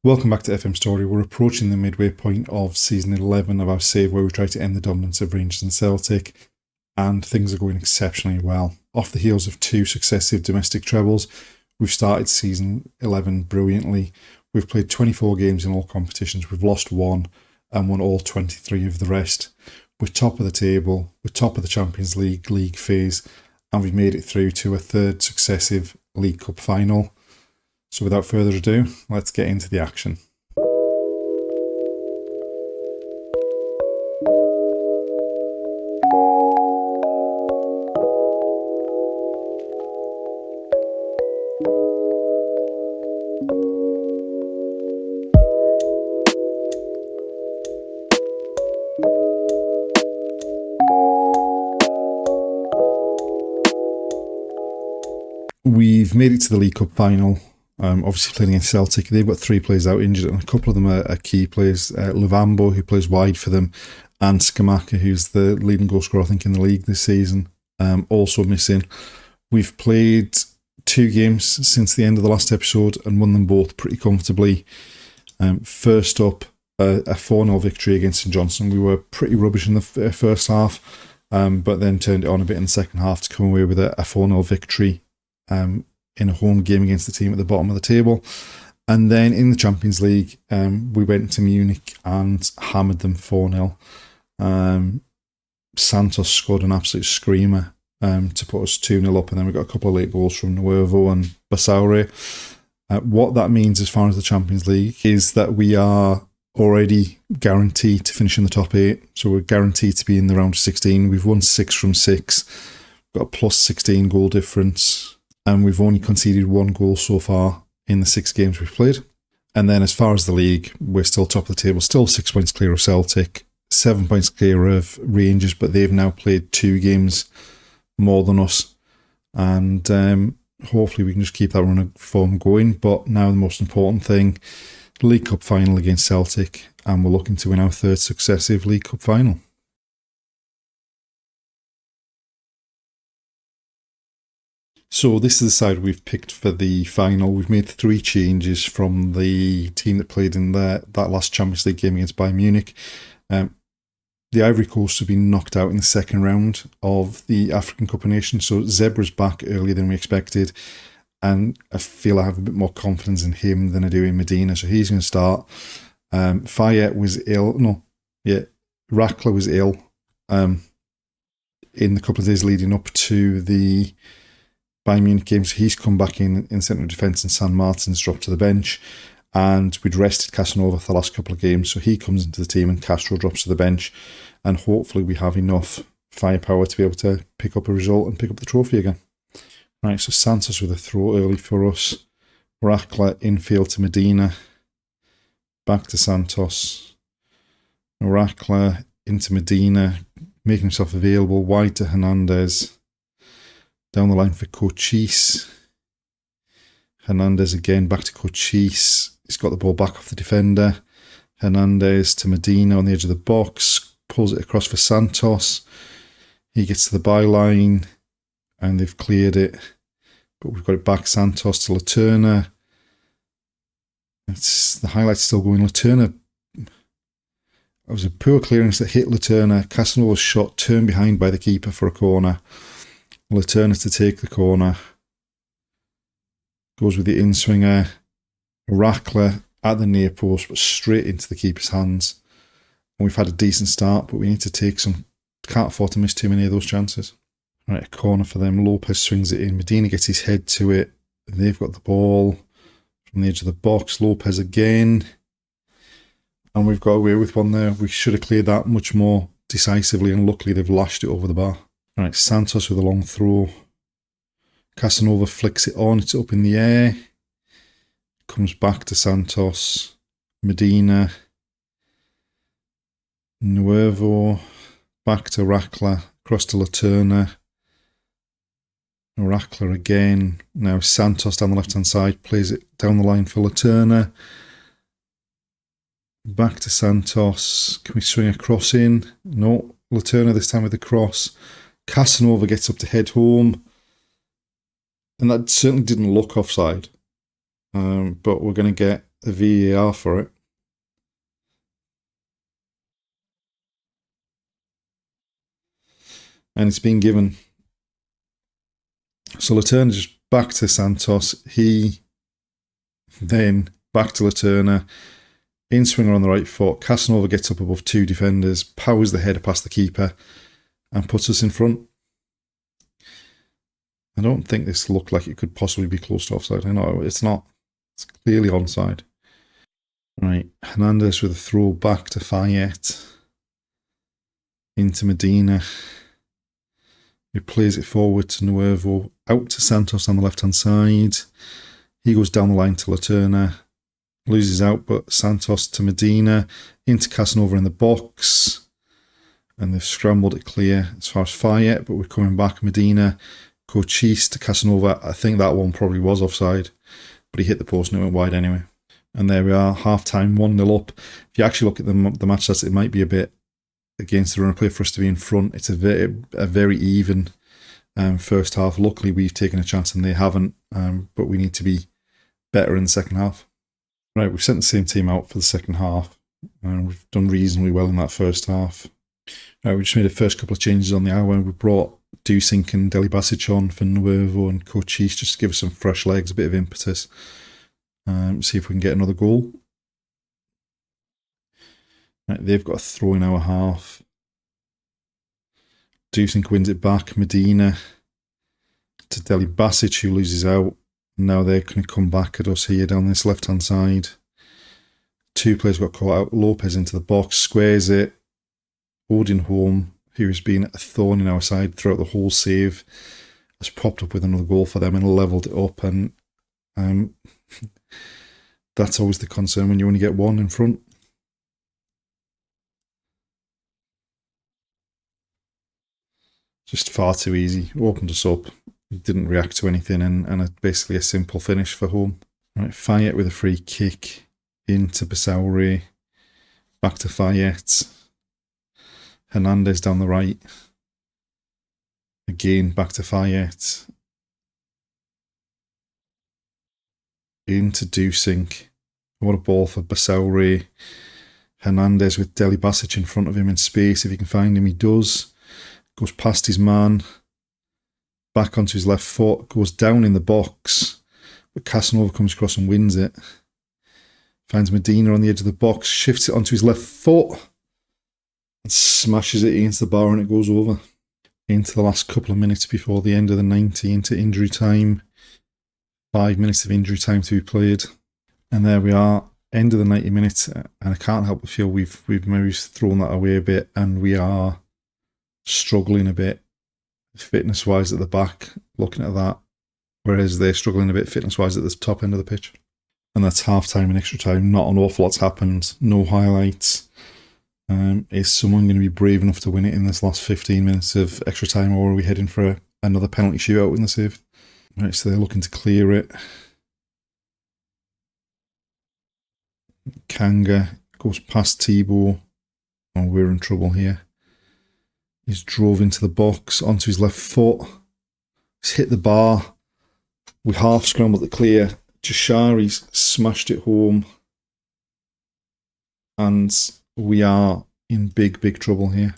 Welcome back to FM Storey. We're approaching the midway point of season 11 of our save, where we try to end the dominance of Rangers and Celtic, and things are going exceptionally well. Off the heels of 2 successive domestic trebles, we've started season 11 brilliantly. We've played 24 games in all competitions, we've lost 1 and won all 23 of the rest. We're top of the table, we're top of the Champions League phase, and we've made it through to a 3rd successive League Cup final. So without further ado, let's get into the action. We've made it to the League Cup final. Obviously playing against Celtic. They've got 3 players out injured, and a couple of them are key players. Luvambo, who plays wide for them, and Skamaka, who's the leading goal scorer, I think, in the league this season, also missing. We've played 2 games since the end of the last episode and won them both pretty comfortably. First up, a 4-0 victory against St Johnstone. We were pretty rubbish in the first half, but then turned it on a bit in the second half to come away with a 4-0 victory in a home game against the team at the bottom of the table. And then in the Champions League, we went to Munich and hammered them 4-0. Santos scored an absolute screamer to put us 2-0 up, and then we got a couple of late goals from Nuevo and Basaure. What that means as far as the Champions League is that we are already guaranteed to finish in the top 8. So we're guaranteed to be in the round of 16. We've won 6 from 6, got a plus 16 goal difference, and we've only conceded 1 goal so far in the 6 games we've played. And then as far as the league, we're still top of the table, still 6 points clear of Celtic, 7 points clear of Rangers, but they've now played 2 games more than us. And hopefully we can just keep that run of form going. But now the most important thing, League Cup final against Celtic, and we're looking to win our 3rd successive League Cup final. So this is the side we've picked for the final. We've made 3 changes from the team that played in that last Champions League game against Bayern Munich. The Ivory Coast have been knocked out in the second round of the African Cup of Nations. So Zebra's back earlier than we expected, and I feel I have a bit more confidence in him than I do in Medina. So he's going to start. Fayette was ill. Rackler was ill in the couple of days leading up to the Bayern Munich games. He's come back in centre of defence, and San Martin's dropped to the bench, and we'd rested Casanova for the last couple of games, so he comes into the team and Castro drops to the bench, and hopefully we have enough firepower to be able to pick up a result and pick up the trophy again. Right, so Santos with a throw early for us. Rackler infield to Medina, back to Santos. Rackler into Medina, making himself available, wide to Hernandez. Down the line for Cochise. Hernandez again, back to Cochise. He's got the ball back off the defender. Hernandez to Medina on the edge of the box. Pulls it across for Santos. He gets to the byline, and they've cleared it. But we've got it back, Santos to Laterna. The highlight's still going. Laterna. It was a poor clearance that hit Laterna. Casanova's shot turned behind by the keeper for a corner. Laterna to take the corner. Goes with the in-swinger. Rackler at the near post, but straight into the keeper's hands. And we've had a decent start, but we need to take some. Can't afford to miss too many of those chances. Right, a corner for them. Lopez swings it in. Medina gets his head to it. They've got the ball from the edge of the box. Lopez again. And we've got away with one there. We should have cleared that much more decisively, and luckily they've lashed it over the bar. Right, Santos with a long throw. Casanova flicks it on. It's up in the air. Comes back to Santos. Medina. Nuevo. Back to Rackler. Across to Laterna. Rackler again. Now Santos down the left-hand side. Plays it down the line for Laterna. Back to Santos. Can we swing a cross in? No. Laterna this time with the cross. Casanova gets up to head home. And that certainly didn't look offside. But we're going to get a VAR for it. And it's been given. So Laterna just back to Santos. He then back to Laterna. In swinger on the right foot. Casanova gets up above 2 defenders, powers the header past the keeper, and puts us in front. I don't think this looked like it could possibly be close to offside. I know it's not. It's clearly onside. Right, Hernandez with a throw back to Fayette. Into Medina. He plays it forward to Nuevo. Out to Santos on the left-hand side. He goes down the line to Laterna. Loses out, but Santos to Medina. Into Casanova in the box. And they've scrambled it clear as far as Fayette, but we're coming back. Medina. Cochise to Casanova. I think that one probably was offside, but he hit the post and it went wide anyway. And there we are, half-time, 1-0 up. If you actually look at the match stats, it might be a bit against the run of play for us to be in front. It's a very even first half. Luckily, we've taken a chance and they haven't, but we need to be better in the second half. Right, we've sent the same team out for the second half, and we've done reasonably well in that first half. Right, we just made the first couple of changes on the hour. We brought Dusink and Deli Basic on for Nuevo and Cochise just to give us some fresh legs, a bit of impetus. See if we can get another goal. Right, they've got a throw in our half. Dusink wins it back. Medina to Deli Basic, who loses out. Now they're going to come back at us here down this left-hand side. 2 players got caught out. Lopez into the box, squares it. Odin Holm, who has been a thorn in our side throughout the whole save, has popped up with another goal for them and levelled it up. And that's always the concern when you only get one in front. Just far too easy. Opened us up. Didn't react to anything and basically a simple finish for home. Right, Fayette with a free kick into Basauri. Back to Fayette. Hernandez down the right. Again, back to Fayette. Into Dusink. What a ball for Basauri. Hernandez with Deli Basic in front of him in space. If he can find him, he does. Goes past his man. Back onto his left foot. Goes down in the box. But Casanova comes across and wins it. Finds Medina on the edge of the box. Shifts it onto his left foot. And smashes it against the bar and it goes over. Into the last couple of minutes before the end of the 90. Into injury time. 5 minutes of injury time to be played. And there we are. End of the 90 minutes. And I can't help but feel we've maybe thrown that away a bit. And we are struggling a bit fitness-wise at the back, looking at that. Whereas they're struggling a bit fitness-wise at the top end of the pitch. And that's half-time and extra time. Not an awful lot's happened. No highlights. Is someone going to be brave enough to win it in this last 15 minutes of extra time, or are we heading for another penalty shootout in the save? Right, so they're looking to clear it. Kanga goes past Thibaut. Oh, we're in trouble here. He's drove into the box onto his left foot. He's hit the bar. We half scrambled to clear. Jashari's smashed it home. And we are in big, big trouble here.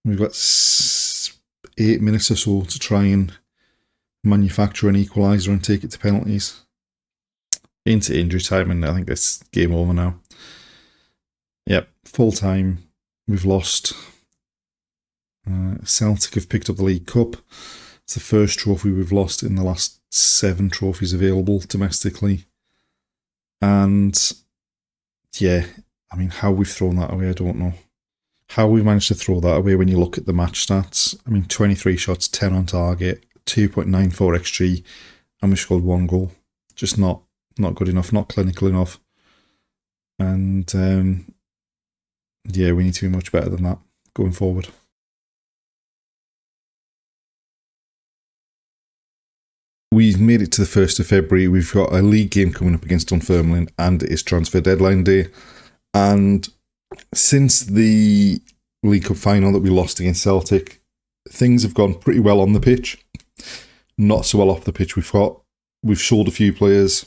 We've got 8 minutes or so to try and manufacture an equaliser and take it to penalties. Into injury time, and I think that's game over now. Yep, full time. We've lost. Celtic have picked up the League Cup. It's the first trophy we've lost in the last 7 trophies available domestically. And yeah, I mean, how we've thrown that away, I don't know. How we managed to throw that away when you look at the match stats. I mean, 23 shots, 10 on target, 2.94 XG, and we scored 1 goal. Just not good enough, not clinical enough. And yeah, we need to be much better than that going forward. We've made it to the 1st of February. We've got a league game coming up against Dunfermline, and it's transfer deadline day. And since the League Cup final that we lost against Celtic, things have gone pretty well on the pitch. Not so well off the pitch. We've got we've sold a few players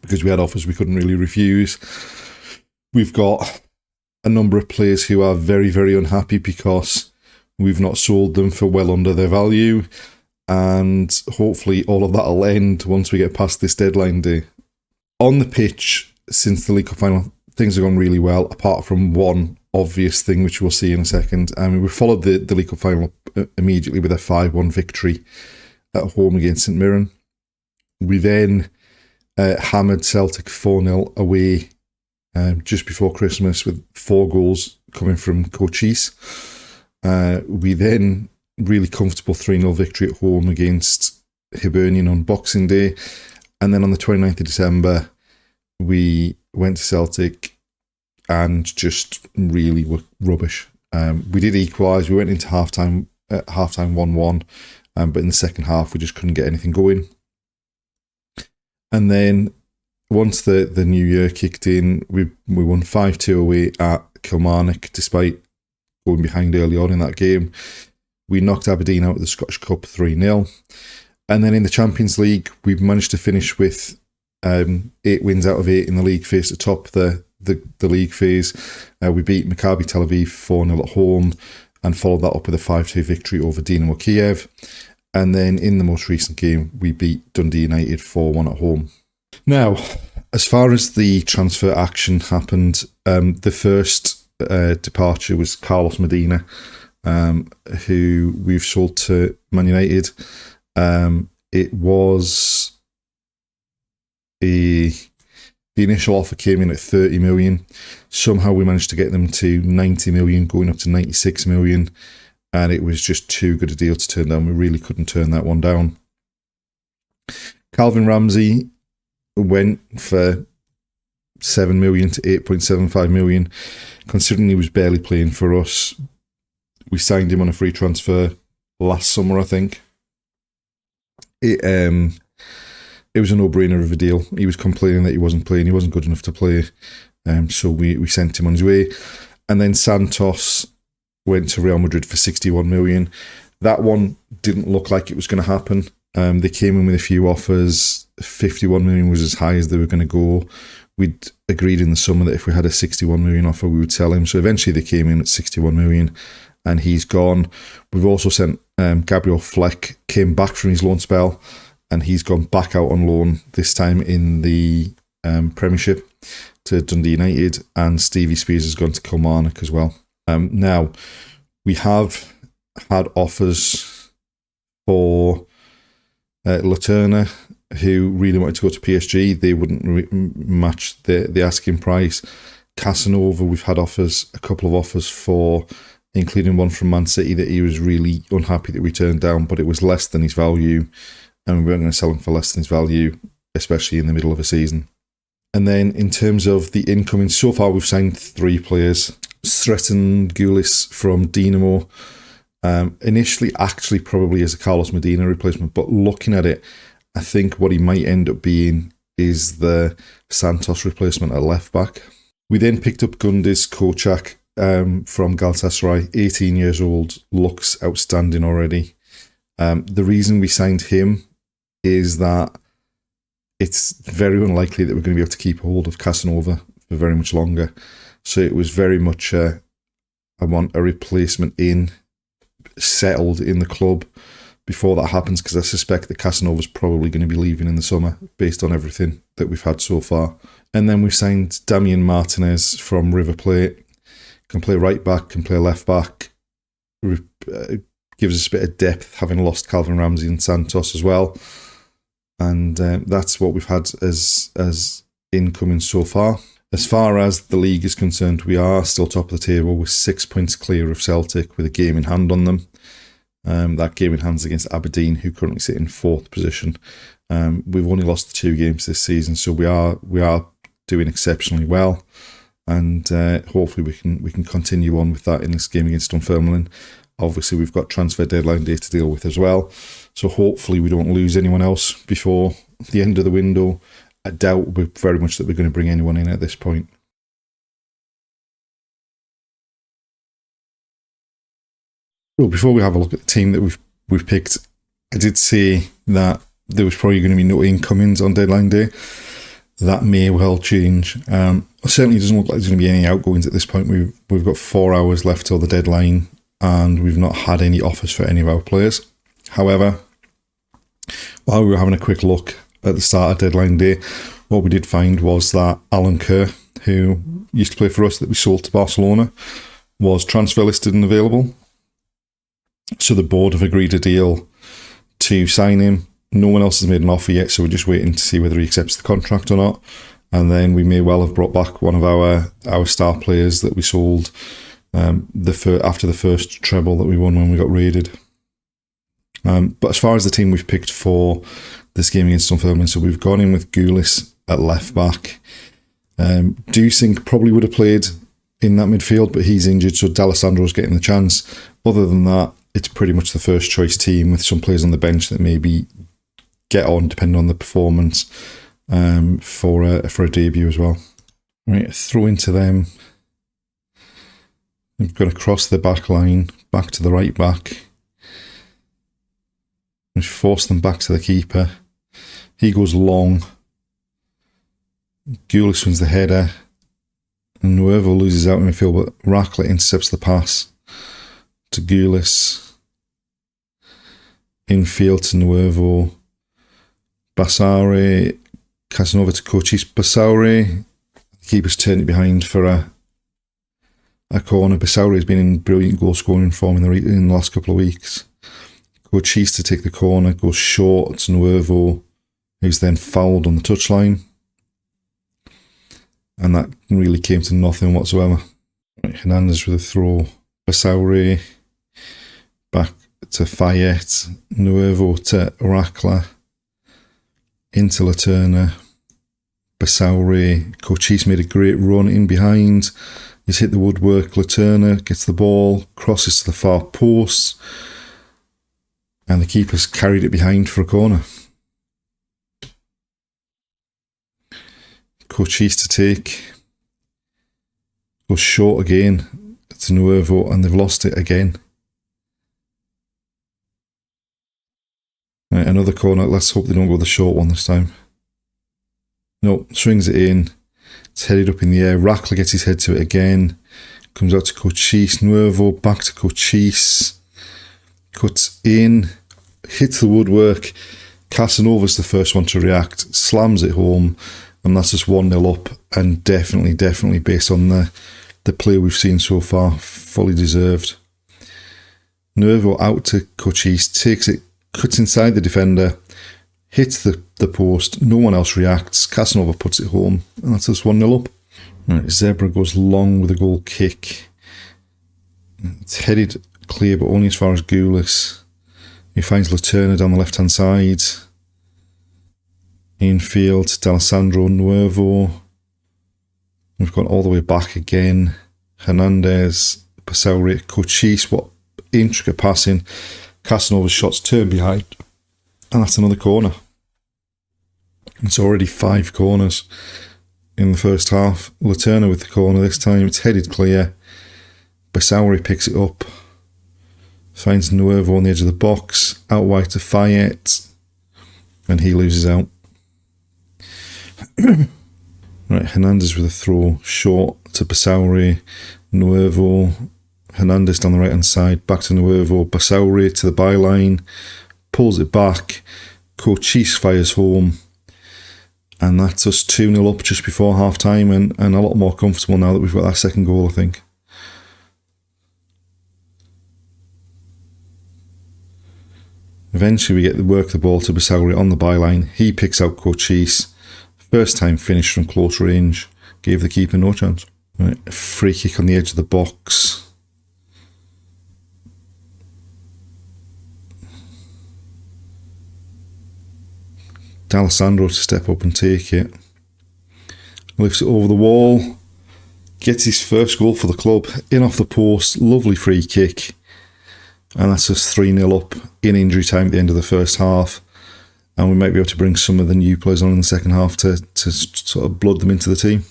because we had offers we couldn't really refuse. We've got a number of players who are very, very unhappy because we've not sold them for well under their value. And hopefully all of that will end once we get past this deadline day. On the pitch, since the League Cup final, things have gone really well, apart from one obvious thing, which we'll see in a second. I mean, we followed the League Cup final immediately with a 5-1 victory at home against St Mirren. We then hammered Celtic 4-0 away just before Christmas with 4 goals coming from Cochise. We then really comfortable 3-0 victory at home against Hibernian on Boxing Day. And then on the 29th of December, we went to Celtic and just really were rubbish. We did equalise. We went into half-time 1-1, but in the second half, we just couldn't get anything going. And then once the new year kicked in, we won 5-2 away at Kilmarnock, despite going behind early on in that game. We knocked Aberdeen out of the Scottish Cup 3-0. And then in the Champions League, we managed to finish with 8 wins out of 8 in the league phase to top the league phase. We beat Maccabi Tel Aviv 4-0 at home and followed that up with a 5-2 victory over Dinamo Kiev. And then in the most recent game, we beat Dundee United 4-1 at home. Now, as far as the transfer action happened, the first departure was Carlos Medina, who we've sold to Man United. It was the initial offer came in at 30 million. Somehow we managed to get them to 90 million, going up to 96 million. And it was just too good a deal to turn down. We really couldn't turn that one down. Calvin Ramsey went for 7 million to 8.75 million. Considering he was barely playing for us, we signed him on a free transfer last summer, I think. It was a no-brainer of a deal. He was complaining that he wasn't playing. He wasn't good enough to play. So we sent him on his way. And then Santos went to Real Madrid for 61 million. That one didn't look like it was going to happen. They came in with a few offers. 51 million was as high as they were going to go. We'd agreed in the summer that if we had a 61 million offer, we would sell him. So eventually they came in at 61 million and he's gone. We've also sent Gabriel Fleck, came back from his loan spell, and he's gone back out on loan, this time in the Premiership, to Dundee United, and Stevie Spears has gone to Kilmarnock as well. Now, we have had offers for Laterna, who really wanted to go to PSG. They wouldn't match the asking price. Casanova, we've had offers, a couple of offers for, including one from Man City that he was really unhappy that we turned down, but it was less than his value, and we weren't going to sell him for less than his value, especially in the middle of a season. And then in terms of the incoming, so far we've signed 3 players. Sreten Gulis from Dinamo, initially actually probably as a Carlos Medina replacement, but looking at it, I think what he might end up being is the Santos replacement at left back. We then picked up Gundis Kochak from Galatasaray, 18 years old, looks outstanding already. The reason we signed him is that it's very unlikely that we're going to be able to keep hold of Casanova for very much longer. So it was very much I want a replacement settled in the club before that happens, because I suspect that Casanova's probably going to be leaving in the summer based on everything that we've had so far. And then we signed Damian Martinez from River Plate. Can play right back, can play left back. Gives us a bit of depth, having lost Calvin Ramsey and Santos as well. And that's what we've had as incoming so far. As far as the league is concerned, we are still top of the table with 6 points clear of Celtic with a game in hand on them. That game in hand is against Aberdeen, who currently sit in 4th position. We've only lost 2 games this season, so we are doing exceptionally well. And hopefully we can continue on with that in this game against Dunfermline. Obviously, we've got transfer deadline day to deal with as well. So hopefully we don't lose anyone else before the end of the window. I doubt very much that we're going to bring anyone in at this point. Well, before we have a look at the team that we've picked, I did say that there was probably going to be no incomings on deadline day. That may well change. Certainly doesn't look like there's going to be any outgoings at this point. We've got 4 hours left till the deadline, and we've not had any offers for any of our players. However, while we were having a quick look at the start of deadline day, what we did find was that Alan Kerr, who used to play for us that we sold to Barcelona, was transfer listed and available. So the board have agreed a deal to sign him. No one else has made an offer yet, so we're just waiting to see whether he accepts the contract or not. And then we may well have brought back one of our star players that we sold after the first treble that we won when we got raided. But as far as the team we've picked for this game against Dunfermline, so we've gone in with Goulis at left back. Dusink probably would have played in that midfield, but he's injured, so D'Alessandro's getting the chance. Other than that, it's pretty much the first choice team with some players on the bench that maybe get on depending on the performance for a debut as well. Right, throw into them. We're going to cross the back line back to the right back. We force them back to the keeper. He goes long. Goulis wins the header. And Nuevo loses out in midfield, but Racklet intercepts the pass to Goulis. Infield to Nuevo. Basauri, Casanova to Cochise. Basauri, the keeper's turned it behind for a corner. Basauri has been in brilliant goal scoring form in the last couple of weeks. Cochise to take the corner, goes short to Nuevo, who's then fouled on the touchline. And that really came to nothing whatsoever. Right, Hernandez with a throw. Basauri back to Fayette. Nuevo to Rackler. Into Laterna. Basauri. Cochise made a great run in behind. He's hit the woodwork. Laterna gets the ball, crosses to the far post. And the keeper's carried it behind for a corner. Cochise to take. Goes short again to Nuevo, and they've lost it again. Right, another corner. Let's hope they don't go the short one this time. No, swings it in. It's headed up in the air. Rackler gets his head to it again. Comes out to Cochise. Nuevo back to Cochise. Cuts in. Hits the woodwork. Casanova's the first one to react. Slams it home. And that's just 1-0 up, and definitely based on the play we've seen so far, fully deserved. Nuevo out to Cochise, takes it, cuts inside the defender, hits the post, no one else reacts, Casanova puts it home, and that's just 1-0 up. Right, Zebra goes long with a goal kick. It's headed clear, but only as far as Goulis. He finds Laterna down the left-hand side. Infield, D'Alessandro, Nuevo. We've gone all the way back again. Hernandez, Basauri, Cochise. What intricate passing. Casanova's shots turned behind. And that's another corner. It's already 5 corners in the first half. Laterna with the corner this time. It's headed clear. Basauri picks it up. Finds Nuevo on the edge of the box. Out wide to Fayette. And he loses out. Right, Hernandez with a throw, short to Basauri, Nuevo, Hernandez down the right hand side, back to Nuevo, Basauri to the byline, pulls it back, Cochise fires home, and that's us 2-0 up just before half time, and a lot more comfortable now that we've got that second goal, I think. Eventually we get to work the ball to Basauri on the byline, he picks out Cochise. First time finish from close range. Gave the keeper no chance. Right, free kick on the edge of the box. D'Alessandro to step up and take it. Lifts it over the wall. Gets his first goal for the club. In off the post. Lovely free kick. And that's us 3-0 up in injury time at the end of the first half. And we might be able to bring some of the new players on in the second half to sort of blood them into the team.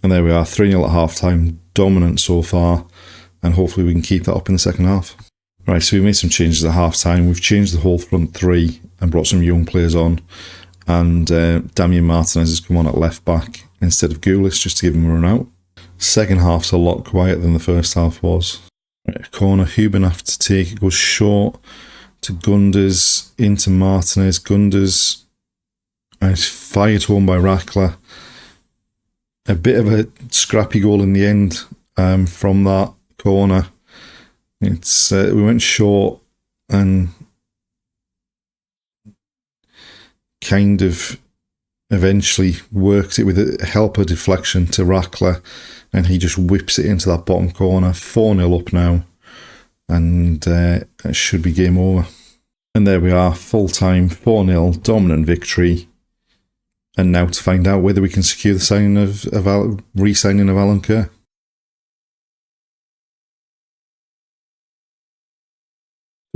And there we are, 3-0 at half time, dominant so far, and hopefully we can keep that up in the second half. Right, so we made some changes at half-time. We've changed the whole front three and brought some young players on. And Damian Martinez has come on at left-back instead of Goulis, just to give him a run out. Second half's a lot quieter than the first half was. Right, corner, Huben have to take it, goes short to Gunders, into Martinez. Gunders, and it's fired home by Rackler. A bit of a scrappy goal in the end from that corner. It's we went short and kind of eventually worked it with a helper deflection to Rackler, and he just whips it into that bottom corner. 4-0 up now, and it should be game over. And there we are, full time, 4-0, dominant victory. And now to find out whether we can secure the signing of re-signing of Alan Kerr.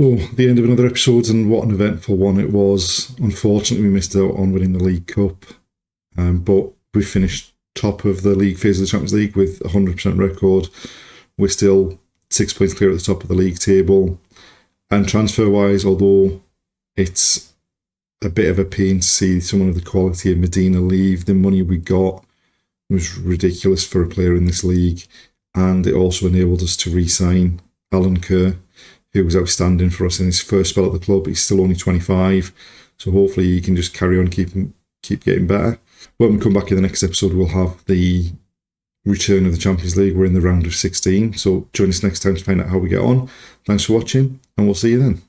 So, the end of another episode, and what an eventful one it was. Unfortunately, we missed out on winning the League Cup, but we finished top of the league phase of the Champions League with a 100% record. We're still 6 points clear at the top of the league table. And transfer-wise, although it's a bit of a pain to see someone of the quality of Medina leave, the money we got was ridiculous for a player in this league, and it also enabled us to re-sign Alan Kerr, who was outstanding for us in his first spell at the club. He's still only 25, so hopefully he can just carry on, keep getting better. When we come back in the next episode, we'll have the return of the Champions League. We're in the round of 16, so join us next time to find out how we get on. Thanks for watching, and we'll see you then.